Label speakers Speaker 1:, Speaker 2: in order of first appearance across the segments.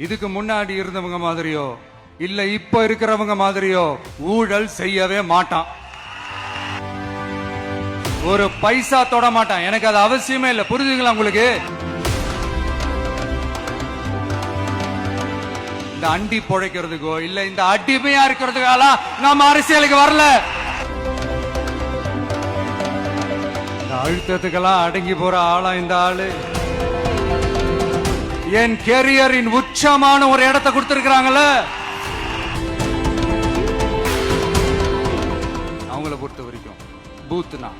Speaker 1: இதுக்கு முன்னாடி இருந்தவங்க மாதிரியோ இல்ல இப்ப இருக்கிறவங்க மாதிரியோ ஊழல் செய்யவே மாட்டான். ஒரு பைசா தொட மாட்டான். எனக்கு அது அவசியமே இல்லை. புரிஞ்சுங்களா உங்களுக்கு? இந்த அண்டி பொழைக்கிறதுக்கோ இல்ல இந்த அடிமையா இருக்கிறதுக்கால நாம அரசியலுக்கு வரல. இந்த அழுத்தத்துக்கெல்லாம் அடங்கி போற ஆளா இந்த ஆளு. என் கேரியரின் உச்சமான ஒரு இடத்தை கொடுத்திருக்கிறாங்கல்ல, அவங்கள பொறுத்த வரைக்கும் பூத்னா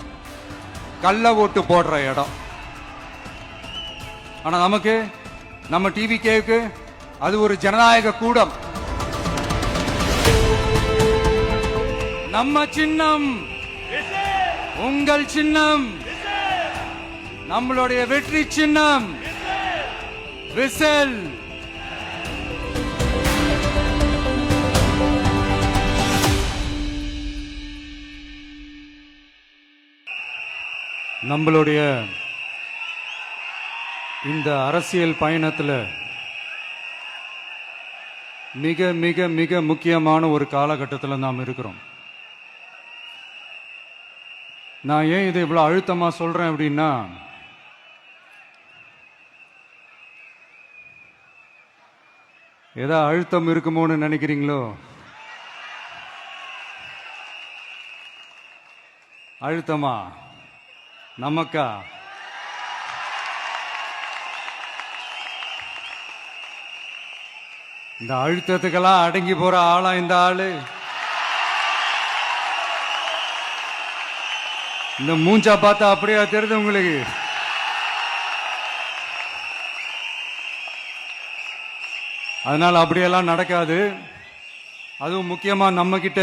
Speaker 1: கள்ள ஓட்டு போடுற இடம். ஆனா நமக்கு நம்ம டிவி கேக்கு அது ஒரு ஜனநாயக கூடம். நம்ம சின்னம் உங்கள் சின்னம், நம்மளுடைய வெற்றி சின்னம் விசில். நம்மளுடைய இந்த அரசியல் பயணத்துல மிக மிக மிக முக்கியமான ஒரு காலகட்டத்தில் நாம் இருக்கிறோம். நான் ஏன் இதை இவ்வளவு அழுத்தமா சொல்றேன் அப்படின்னா, ஏதோ அழுத்தம் இருக்குமோன்னு நினைக்கிறீங்களோ? அழுத்தமா நமக்கா? இந்த அழுத்தத்துக்கெல்லாம் அடங்கி போற ஆளா இந்த ஆளு? இந்த மூஞ்சா பார்த்தா அப்படியா தெரியுது உங்களுக்கு? அதனால அப்படியெல்லாம் நடக்காது. அதுவும் முக்கியமா நம்ம கிட்ட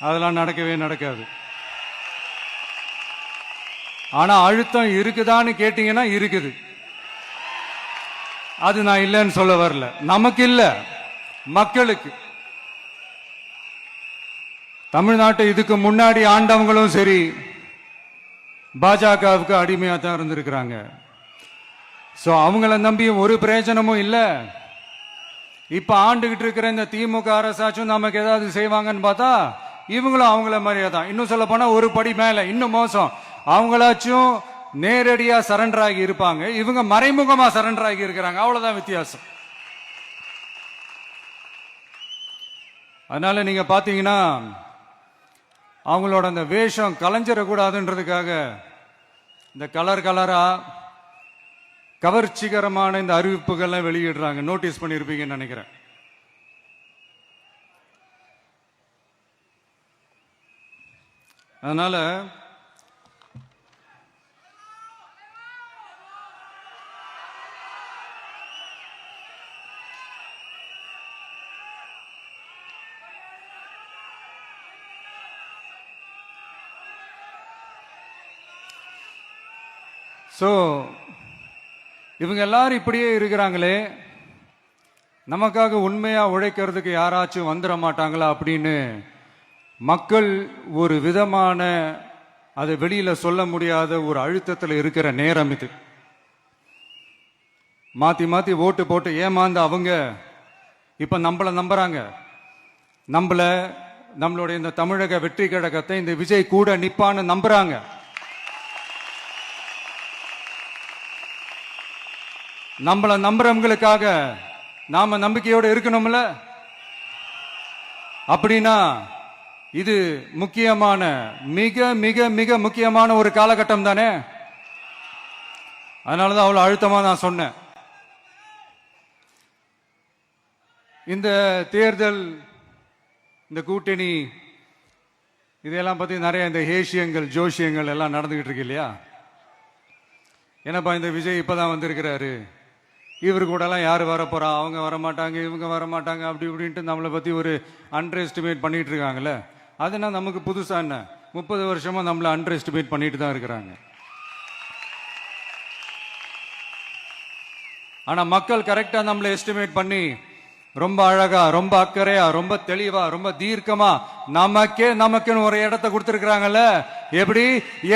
Speaker 1: அதெல்லாம் நடக்கவே நடக்காது. ஆனா அழுத்தம் இருக்குதான்னு கேட்டீங்கன்னா இருக்குது. அது நான் இல்லைன்னு சொல்ல வரல. நமக்கு இல்ல, மக்களுக்கு. தமிழ்நாட்டை இதுக்கு முன்னாடி ஆண்டவங்களும் சரி பாஜகவுக்கு அடிமையா தான் இருந்திருக்கிறாங்க. சோ அவங்கள நம்பியும் ஒரு பிரயோஜனமும் இல்ல. இப்ப ஆண்டுகிட்டு இருக்கிற இந்த திமுக அரசாச்சும் நமக்கு ஏதாவது செய்வாங்கன்னு பார்த்தா இவங்களும் அவங்கள மாதிரியே தான். இன்னும் சொல்ல போனா ஒரு படி மேல, இன்னும் மோசம். அவங்களாச்சும் நேரடியா சரண்டர் ஆகி இருப்பாங்க, இவங்க மறைமுகமா சரண்டர் ஆகி இருக்கிறாங்க. அவ்வளவுதான் வித்தியாசம். அதனால நீங்க பாத்தீங்கன்னா அவங்களோட அந்த வேஷம் கலைஞ்சிடக்கூடாதுன்றதுக்காக இந்த கலர் கலரா கவர்ச்சிகரமான இந்த அறிவிப்புகள்லாம் வெளியிடுறாங்க. நோட்டீஸ் பண்ணியிருப்பீங்கன்னு நினைக்கிறேன். அதனால இவங்க எல்லாரும் இப்படியே இருக்கிறாங்களே, நமக்காக உண்மையா உழைக்கிறதுக்கு யாராச்சும் வந்துட மாட்டாங்களா அப்படின்னு மக்கள் ஒரு விதமான அதை வெளியில சொல்ல முடியாத ஒரு அழுத்தத்தில் இருக்கிற நேரம் இது. மாத்தி மாத்தி ஓட்டு போட்டு ஏமாந்து அவங்க இப்ப நம்மள நம்புறாங்க. நம்மளுடைய இந்த தமிழக வெற்றி கழகத்தை இந்த விஜய் கூட நிப்பான்னு நம்புறாங்க. நம்மள நம்புறவங்களுக்காக நாம நம்பிக்கையோட இருக்கணும்ல. அப்படின்னா இது முக்கியமான மிக மிக மிக முக்கியமான ஒரு காலகட்டம் தானே. அதனாலதான் அவ்வளவு அழுத்தமா நான் சொன்னேன். இந்த தேர்தல், இந்த கூட்டணி, இதெல்லாம் பத்தி நிறைய இந்த ஹேஷியங்கள் ஜோஷியங்கள் எல்லாம் நடந்துகிட்டு இருக்கு இல்லையா? என்னப்பா இந்த விஜய் இப்பதான் வந்திருக்கிறாரு, இவரு கூட எல்லாம் யாரு வர போறா, அவங்க வரமாட்டாங்க, இவங்க வரமாட்டாங்க, அப்படி இப்படின்ட்டு நம்மளை பத்தி ஒரு அண்டர் எஸ்டிமேட் பண்ணிட்டு இருக்காங்கல்ல. அதுனா நமக்கு புதுசா என்ன? 30 வருஷமா நம்மளை அண்டர் எஸ்டிமேட் பண்ணிட்டு தான் இருக்கிறாங்க. ஆனா மக்கள் கரெக்டா நம்மளை எஸ்டிமேட் பண்ணி ரொம்ப அழகா, ரொம்ப அக்கறையா, ரொம்ப தெளிவா, ரொம்ப தீர்க்கமா நமக்குன்னு ஒரு இடத்தை கொடுத்திருக்கிறாங்கல்ல. எப்படி?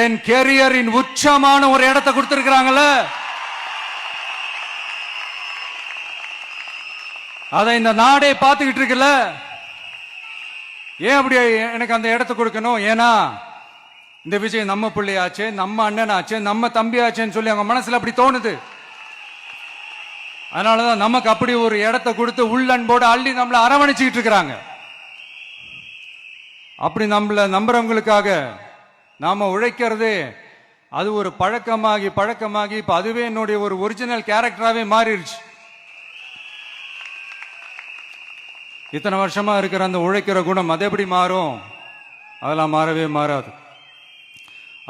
Speaker 1: என் கேரியரின் உச்சமான ஒரு இடத்தை கொடுத்திருக்கிறாங்கல்ல. அதை இந்த நாடே பார்த்துக்கிட்டு இருக்குல்ல. ஏன் அப்படி எனக்கு அந்த இடத்த கொடுக்கணும்? ஏன்னா இந்த விஜய் நம்ம பிள்ளையாச்சே, நம்ம அண்ணனாச்சே, நம்ம தம்பியாச்சேன்னு சொல்லி அவங்க மனசுல அப்படி தோணுது. அதனாலதான் நமக்கு அப்படி ஒரு இடத்த கொடுத்து உள்ளன்போடு அள்ளி நம்மளை அரவணைச்சுக்கிட்டு இருக்கிறாங்க. அப்படி நம்மள நம்புறவங்களுக்காக நாம உழைக்கிறதே அது ஒரு பழக்கமாகி பழக்கமாகி இப்ப அதுவே என்னுடைய ஒரு ஒரிஜினல் கேரக்டராகவே மாறிடுச்சு. இத்தனை வருஷமா இருக்கிற அந்த உழைக்கிற குணம் அது எப்படி மாறும்? அதெல்லாம் மாறவே மாறாது.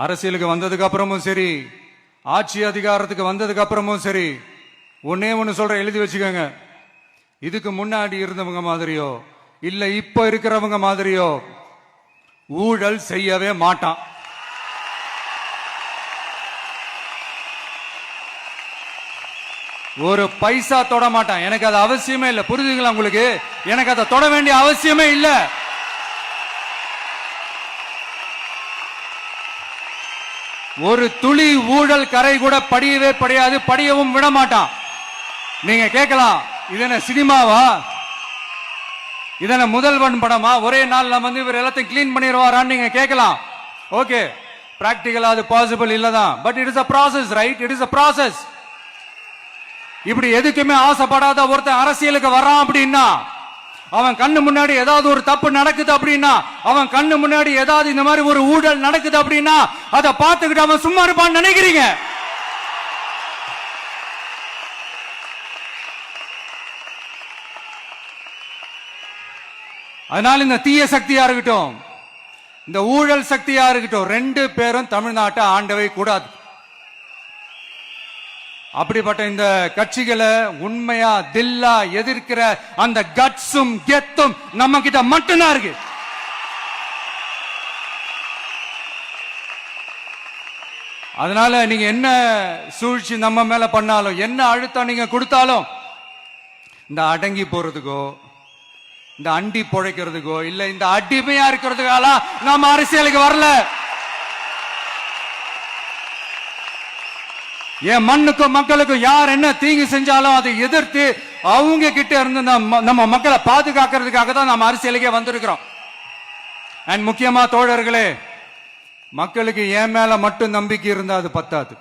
Speaker 1: அரசியலுக்கு வந்ததுக்கு அப்புறமும் சரி, ஆட்சி அதிகாரத்துக்கு வந்ததுக்கு அப்புறமும் சரி, ஒன்னே ஒன்னு சொல்ற, எழுதி வச்சுக்கோங்க. இதுக்கு முன்னாடி இருந்தவங்க மாதிரியோ இல்ல இப்ப இருக்கிறவங்க மாதிரியோ ஊழல் செய்யவே மாட்டான். ஒரு பைசா தொட மாட்டான். எனக்கு அது அவசியமே இல்லை. புரிஞ்சுங்களா உங்களுக்கு? எனக்கு அதை தொட வேண்டிய அவசியமே இல்லை. ஒரு துளி ஊழல் கரை கூட படியவே படியாது, படியவும் விட மாட்டான். நீங்க கேட்கலாம், இது என்ன சினிமாவா? இதென்ன முதல்வன் படமா? ஒரே நாள்ல வந்து இவர் எல்லாத்தையும் கிளீன் பண்ணிடுவாரான்னு நீங்க கேட்கலாம். ஓகே, பிராக்டிகலா அது பாசிபிள் இல்லதான். But it is a process, right? It is a process. இப்படி எதுக்குமே ஆசைப்படாத ஒருத்தன் அரசியலுக்கு வர்றான் அப்படின்னா, அவன் கண்ணு முன்னாடி ஏதாவது ஒரு தப்பு நடக்குது அப்படின்னா, அவன் கண்ணு முன்னாடி ஏதாவது இந்த மாதிரி ஒரு ஊழல் நடக்குது அப்படின்னா, அதை பார்த்துக்கிட்டு அவன் சும்மா இருப்பான்னு நினைக்கிறீங்க? அதனால இந்த தீய சக்தியா இருக்கட்டும், இந்த ஊழல் சக்தியா இருக்கட்டும், ரெண்டு பேரும் தமிழ்நாட்டை ஆண்டவே கூடாது. அப்படிப்பட்ட இந்த கட்சிகளை உண்மையா தில்லா எதிர்க்கிற அந்த கட்ஸும் கெத்தும் நம்ம கிட்ட மட்டும்தான் இருக்கு. அதனால நீங்க என்ன சூழ்ச்சி நம்ம மேல பண்ணாலும், என்ன அழுத்தம் நீங்க கொடுத்தாலும், இந்த அடங்கி போறதுக்கோ, இந்த அண்டி பொழைக்கிறதுக்கோ, இல்ல இந்த அடிமையா இருக்கிறதுக்கால நாம அரசியலுக்கு வரல. என் மண்ணுக்கும் மக்களுக்கும் யார் என்ன தீங்கு செஞ்சாலும் அதை எதிர்த்து அவங்க கிட்ட இருந்து நம்ம மக்களை பாதுகாக்கிறதுக்காக தான் நம்ம அரசியலுக்கே வந்திருக்கிறோம். அண்ட் முக்கியமா தோழர்களே, மக்களுக்கு என் மேல மட்டும் நம்பிக்கை இருந்தா அது பத்தாது.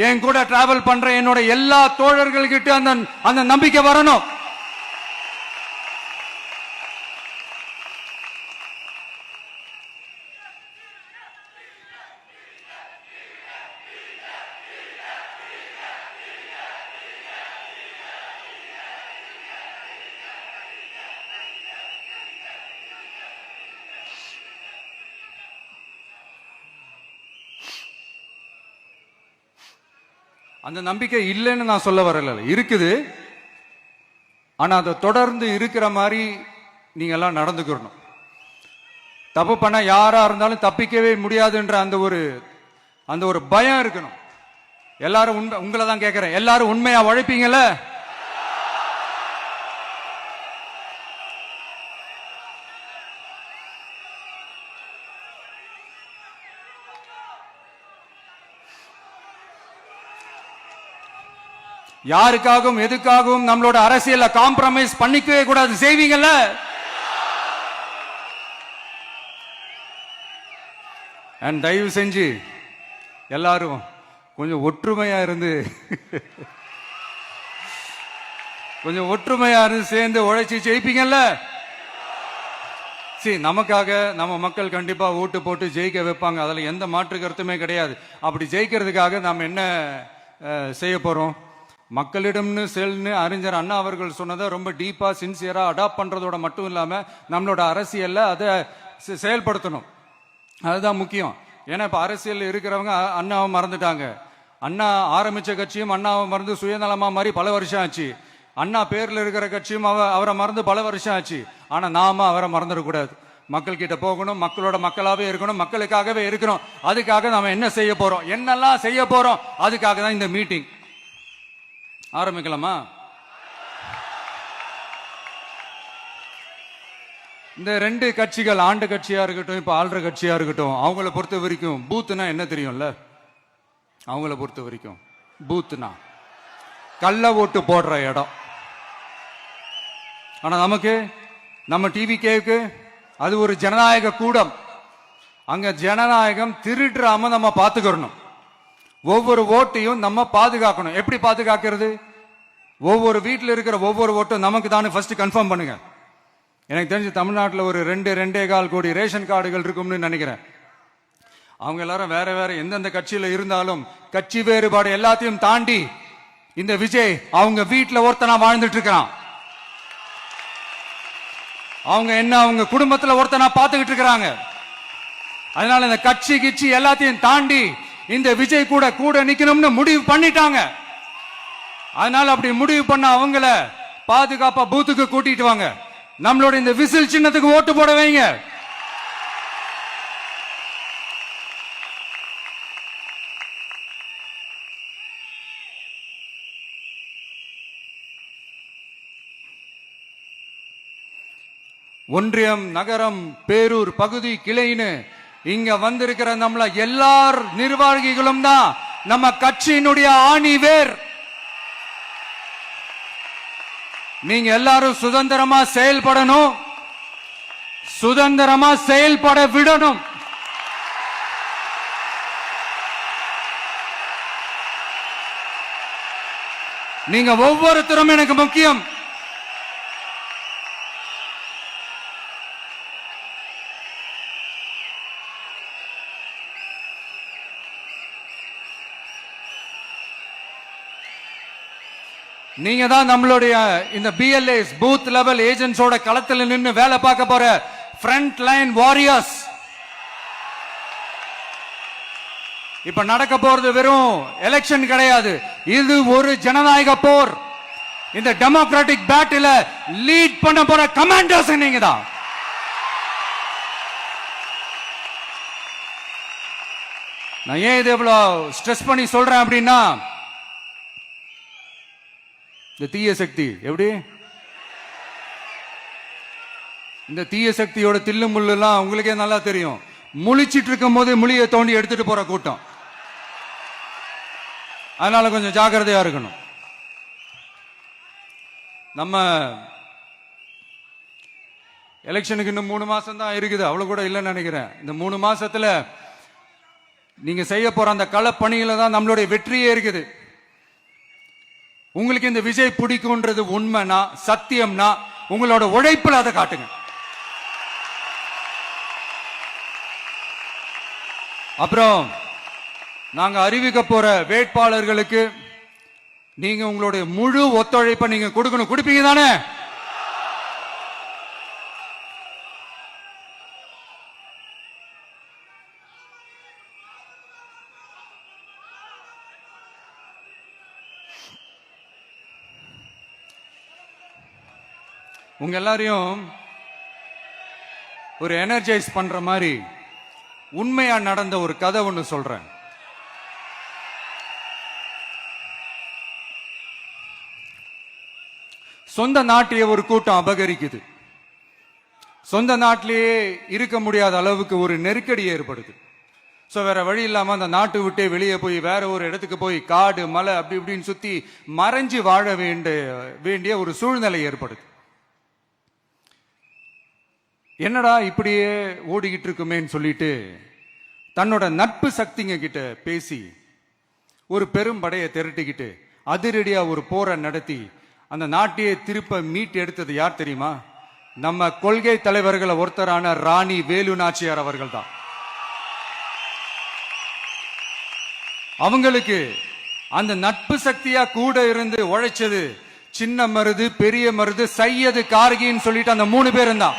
Speaker 1: என் கூட டிராவல் பண்ற என்னோட எல்லா தோழர்கள்கிட்ட அந்த நம்பிக்கை வரணும். அந்த நம்பிக்கை இல்லைன்னு நான் சொல்ல வரல, இருக்குது. ஆனா அதை தொடர்ந்து இருக்கிற மாதிரி நீங்க எல்லாம் நடந்துக்கணும். தப்பு பண்ண யாரா இருந்தாலும் தப்பிக்கவே முடியாதுன்ற அந்த ஒரு பயம் இருக்கணும். எல்லாரும் உங்களை தான் கேட்கிறேன், எல்லாரும் உண்மையா உழைப்பீங்கல்ல? யாருக்காகவும் எதுக்காகவும் நம்மளோட அரசியல்ல காம்ப்ரமைஸ் பண்ணிக்கவே கூடாது. செய்வீங்கல்ல? அண்ட் தயவு செஞ்சு எல்லாரும் கொஞ்சம் ஒற்றுமையா இருந்து சேர்ந்து உழைச்சி ஜெயிப்பீங்கல்ல? சரி, நமக்காக நம்ம மக்கள் கண்டிப்பா ஓட்டு போட்டு ஜெயிக்க வைப்பாங்க, அதுல எந்த மாற்று கருத்துமே கிடையாது. அப்படி ஜெயிக்கிறதுக்காக நாம் என்ன செய்ய போறோம்? மக்களிடம்னு செல்னு அறிஞர் அண்ணா அவர்கள் சொன்னதை ரொம்ப டீப்பா சின்சியரா அடாப்ட் பண்றதோட மட்டும் இல்லாம நம்மளோட அரசியல்ல அதை செயல்படுத்தணும். அதுதான் முக்கியம். ஏன்னா இப்ப அரசியல் இருக்கிறவங்க அண்ணாவை மறந்துட்டாங்க. அண்ணா ஆரம்பிச்ச கட்சியும் அண்ணாவை மறந்து சுயநலமா மாதிரி பல வருஷம் ஆச்சு. அண்ணா பேர்ல இருக்கிற கட்சியும் அவரை மறந்து பல வருஷம் ஆச்சு. ஆனா நாம அவரை மறந்துடக்கூடாது. மக்கள் கிட்ட போகணும், மக்களோட மக்களாவே இருக்கணும், மக்களுக்காகவே இருக்கணும். அதுக்காக நாம என்ன செய்ய போறோம், என்னெல்லாம் செய்ய போறோம், அதுக்காக தான் இந்த மீட்டிங். ஆரம்பிக்கலாமா? இந்த ரெண்டு கட்சிகள், ஆண்டு கட்சியா இருக்கட்டும், இப்ப ஆள்ற கட்சியா இருக்கட்டும், அவங்கள பொறுத்த வரைக்கும் பூத்துனா என்ன தெரியும்ல? அவங்கள பொறுத்த வரைக்கும் பூத்துனா கள்ள ஓட்டு போடுற இடம். ஆனா நமக்கு, நம்ம டிவிகேவுக்கு அது ஒரு ஜனநாயக கூடம். அங்க ஜனநாயகம் திருடுறாம நம்ம பாத்துக்கணும். ஒவ்வொரு ஓட்டையும் நம்ம பாதுகாக்கணும். எப்படி பாதுகாக்கிறது? ஒவ்வொரு வீட்டில் இருக்கிற ஒவ்வொரு ஓட்டும் நமக்கு தானே ஃபர்ஸ்ட் கன்ஃபார்ம் பண்ணுங்க. எனக்கு தெரிஞ்சு தமிழ்நாட்டில் ஒரு 2.25 கோடி ரேஷன் கார்டுகள் இருக்கும்னு நினைக்கிறேன். அவங்க எல்லாரும் வேற வேற எந்தெந்த கட்சியில இருந்தாலும் கட்சி வேறுபாடு எல்லாத்தையும் தாண்டி இந்த விஜய் அவங்க வீட்டில் ஒருத்தனா வாழ்ந்துட்டு இருக்கிறான். அவங்க என்ன அவங்க குடும்பத்தில் ஒருத்தனா பார்த்துக்கிட்டு இருக்கிறாங்க. அதனால இந்த கட்சி கிச்சி எல்லாத்தையும் தாண்டி இந்த விஜய் கூட கூட நிக்கணும்னு முடிவு பண்ணிட்டாங்க. அதனால அப்படி முடிவு பண்ண அவங்கள பாதுகாப்பா பூத்துக்கு கூட்டிட்டு வாங்க. நம்மளோட இந்த விசில் சின்னத்துக்கு ஓட்டு போட வைங்க. ஒன்றியம், நகரம், பேரூர் பகுதி கிளைன்னு இங்க வந்திருக்கிற நம்மள எல்லார் நிர்வாகிகளும் தான் நம்ம கட்சியினுடைய ஆணி வேர். நீங்க எல்லாரும் சுதந்திரமா செயல்படணும், சுதந்திரமா செயல்பட விடணும். நீங்க ஒவ்வொருத்தரும் எனக்கு முக்கியம். நீங்க தான் நம்மளுடைய இந்த பிஎல்ஏஸ் பூத் லெவல் ஏஜென்ட்ஸோட களத்தில் நின்று வேலை பார்க்க போற ஃப்ரண்ட் லைன் வாரியர்ஸ். இப்ப நடக்க போறது வெறும் எலெக்ஷன் கிடையாது, இது ஒரு ஜனநாயக போர். இந்த டெமோக்ராட்டிக் பேட்டில லீட் பண்ண போற கமாண்டர்ஸ் நீங்க தான். நான் ஏன் இது எவ்வளவு ஸ்ட்ரெஸ் பண்ணி சொல்றேன் அப்படின்னா, இந்த தீய சக்தி எப்படி, இந்த தீய சக்தியோட தில்லு முள்ளு எல்லாம் உங்களுக்கே நல்லா தெரியும். முழிச்சிட்டு இருக்கும் போது முழியை தோண்டி எடுத்துட்டு போற கூட்டம். அதனால கொஞ்சம் ஜாக்கிரதையா இருக்கணும். நம்ம எலெக்ஷனுக்கு இன்னும் 3 மாசம் தான் இருக்குது, அவ்வளவு கூட இல்லைன்னு நினைக்கிறேன். இந்த 3 மாசத்துல நீங்க செய்ய போற அந்த களப்பணியில தான் நம்மளுடைய வெற்றியே இருக்குது. உங்களுக்கு இந்த விஜய் பிடிக்கும்ன்றது உண்மைனா, சத்தியம்னா, உங்களோட உழைப்புல அதை காட்டுங்க. அப்புறம் நாங்க அறிவிக்க போற வேட்பாளர்களுக்கு நீங்க உங்களுடைய முழு ஒத்துழைப்பை நீங்க கொடுக்கணும். கொடுப்பீங்க தானே? உங்க எல்லாரையும் ஒரு எனர்ஜைஸ் பண்ற மாதிரி உண்மையா நடந்த ஒரு கதை ஒன்று சொல்றேன். சொந்த நாட்டையே ஒரு கூட்டம் அபகரிக்குது. சொந்த நாட்டிலேயே இருக்க முடியாத அளவுக்கு ஒரு நெருக்கடி ஏற்படுது. ஸோ வேற வழி இல்லாம அந்த நாட்டை விட்டே வெளியே போய் வேற ஒரு இடத்துக்கு போய் காடு மலை அப்படி இப்படின்னு சுத்தி மறைஞ்சு வாழ வேண்டிய ஒரு சூழ்நிலை ஏற்படுது. என்னடா இப்படியே ஓடிக்கிட்டு இருக்குமேன்னு சொல்லிட்டு தன்னோட நட்பு சக்திங்க கிட்ட பேசி ஒரு பெரும் படையை திரட்டிக்கிட்டு அதிரடியா ஒரு போரை நடத்தி அந்த நாட்டையே திருப்ப மீட்டு எடுத்தது யார் தெரியுமா? நம்ம கொள்கை தலைவர்களை ஒருத்தரான ராணி வேலு நாச்சியார் அவர்கள் தான். அவங்களுக்கு அந்த நட்பு சக்தியா கூட இருந்து உழைச்சது சின்ன மருது, பெரிய மருது, சையது, கார்கின்னு சொல்லிட்டு அந்த 3 பேரும் தான்.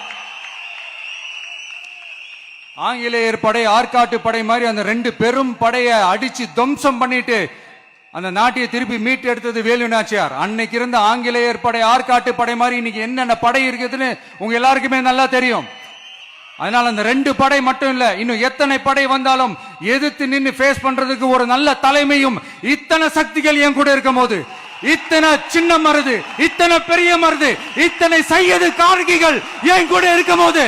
Speaker 1: ஆங்கிலேயர் படை, ஆற்காட்டு படை மாதிரி அந்த 2 பெரும் படையை அடிச்சு துவம்சம் பண்ணிட்டு அந்த நாட்டையை திருப்பி மீட்டு எடுத்தது வேலு நாச்சியார். அன்னைக்கு இருந்த ஆங்கிலேயர் படை, ஆற்காட்டு படை மாதிரி இன்னைக்கு என்னென்ன படை இருக்குதுன்னு உங்க எல்லாருக்குமே நல்லா தெரியும். அதனால அந்த 2 படை மட்டும் இல்ல, இன்னும் எத்தனை படை வந்தாலும் எதிர்த்து நின்று ஃபேஸ் பண்றதுக்கு ஒரு நல்ல தலைமையும் இத்தனை சக்திகள் என் கூட இருக்கும் போது, இத்தனை சின்ன மருது, இத்தனை பெரிய மருது, இத்தனை சையது, கார்கிகள் என் கூட இருக்கும் போது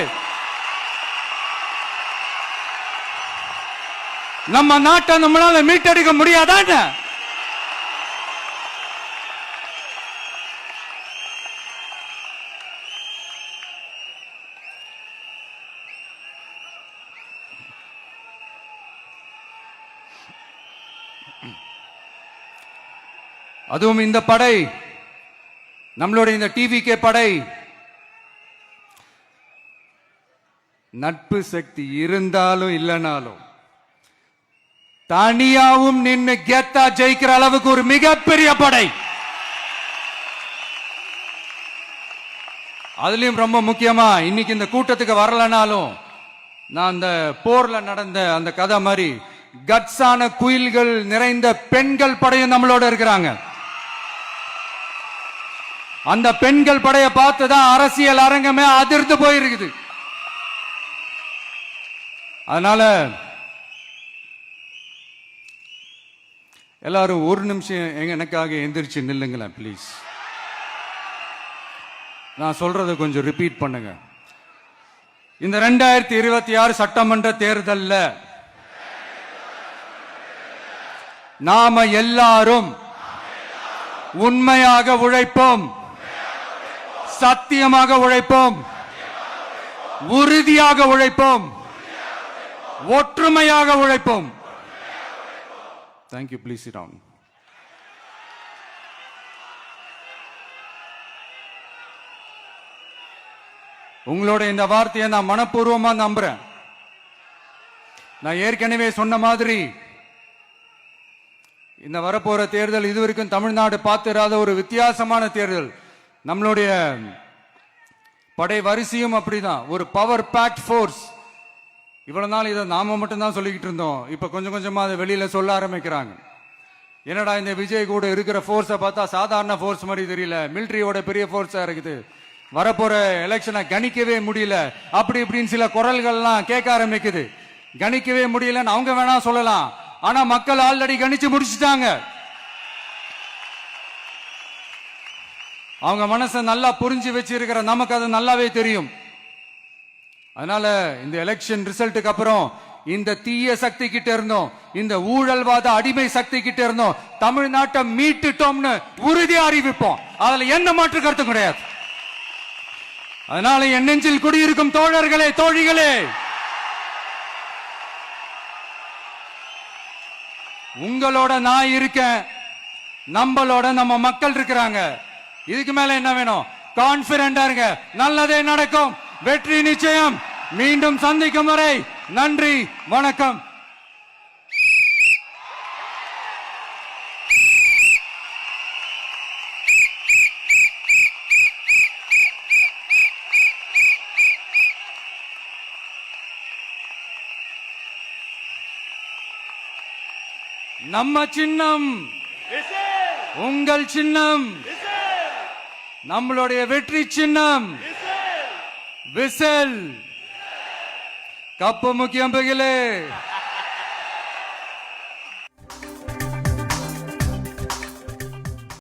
Speaker 1: நம்ம நாட்டை நம்மளால மீட்டெடுக்க முடியாதான? அதுவும் இந்த படை, நம்மளுடைய இந்த டிவிகே படை நட்பு சக்தி இருந்தாலும் இல்லைனாலும் தனியாவும் நின்று கெத்தா ஜெயிக்கிற அளவுக்கு ஒரு மிகப்பெரிய படை. அதுலயும் ரொம்ப முக்கியமா இன்னைக்கு இந்த கூட்டத்துக்கு வரலனாலும் நான் அந்த போர்ல நடந்த அந்த கதை மாதிரி கட்ஸான குயில்கள் நிறைந்த பெண்கள் படையும் நம்மளோட இருக்கிறாங்க. அந்த பெண்கள் படையை பார்த்துதான் அரசியல் அரங்கமே அதிர்ந்து போயிருக்குது. அதனால எல்லாரும் ஒரு நிமிஷம் எனக்காக எந்திரிச்சு நில்லுங்களேன் ப்ளீஸ். நான் சொல்றதை கொஞ்சம் ரிப்பீட் பண்ணுங்க. இந்த 2026 சட்டமன்ற தேர்தல்ல நாம எல்லாரும் உண்மையாக உழைப்போம், சத்தியமாக உழைப்போம், உறுதியாக உழைப்போம், ஒற்றுமையாக உழைப்போம். தேங்க்யூ. Please sit down. உங்களோட இந்த வார்த்தையை நான் மனப்பூர்வமா நம்புறேன். நான் ஏற்கனவே சொன்ன மாதிரி இந்த வரப்போற தேர்தல் இதுவரைக்கும் தமிழ்நாடு பார்த்திராத ஒரு வித்தியாசமான தேர்தல். நம்மளுடைய படை வரிசையும் அப்படிதான், ஒரு பவர் பேக்ட் ஃபோர்ஸ். இவ்வளவு நாள் இதை நாம மட்டும்தான் சொல்லிக்கிட்டு இருந்தோம். இப்ப கொஞ்சம் கொஞ்சமா அதை வெளியில சொல்ல ஆரம்பிக்கிறாங்க. என்னடா இந்த விஜய் கூட இருக்கிற போர்ஸை பார்த்தா சாதாரண போர்ஸ் மாதிரி தெரியல, மிலிட்டரியோட பெரிய போர்ஸா இருக்குது, வரப்போற எலெக்ஷனை கணிக்கவே முடியல, அப்படி இப்படின்னு சில குரல்கள்லாம் கேட்க ஆரம்பிக்குது. கணிக்கவே முடியலன்னு அவங்க வேணா சொல்லலாம், ஆனா மக்கள் ஆல்ரெடி கணிச்சு முடிச்சுட்டாங்க. அவங்க மனசை நல்லா புரிஞ்சு வச்சிருக்கிற நமக்கு அது நல்லாவே தெரியும். அதனால இந்த எலெக்ஷன் ரிசல்ட்டுக்கு அப்புறம் இந்த தீய சக்தி கிட்ட இருந்தோம், இந்த ஊழல்வாத அடிமை சக்தி கிட்ட இருந்தோம் தமிழ்நாட்டை மீட்டுட்டோம்னு உறுதியா அறிவிப்போம். அதுல என்ன மாற்று கருத்து கிடையாது. அதனால என் நெஞ்சில் குடியிருக்கும் தோழர்களே, தோழிகளே, உங்களோட நான் இருக்கேன், நம்மளோட நம்ம மக்கள் இருக்கிறாங்க. இதுக்கு மேல என்ன வேணும்? கான்பிடண்டா இருங்க, நல்லதே நடக்கும், வெற்றி நிச்சயம். மீண்டும் சந்திக்கும் வரை நன்றி, வணக்கம். நம்ம சின்னம், உங்கள் சின்னம், நம்மளுடைய வெற்றி சின்னம் விசில். கப்பு முக்கியம் பகிலே.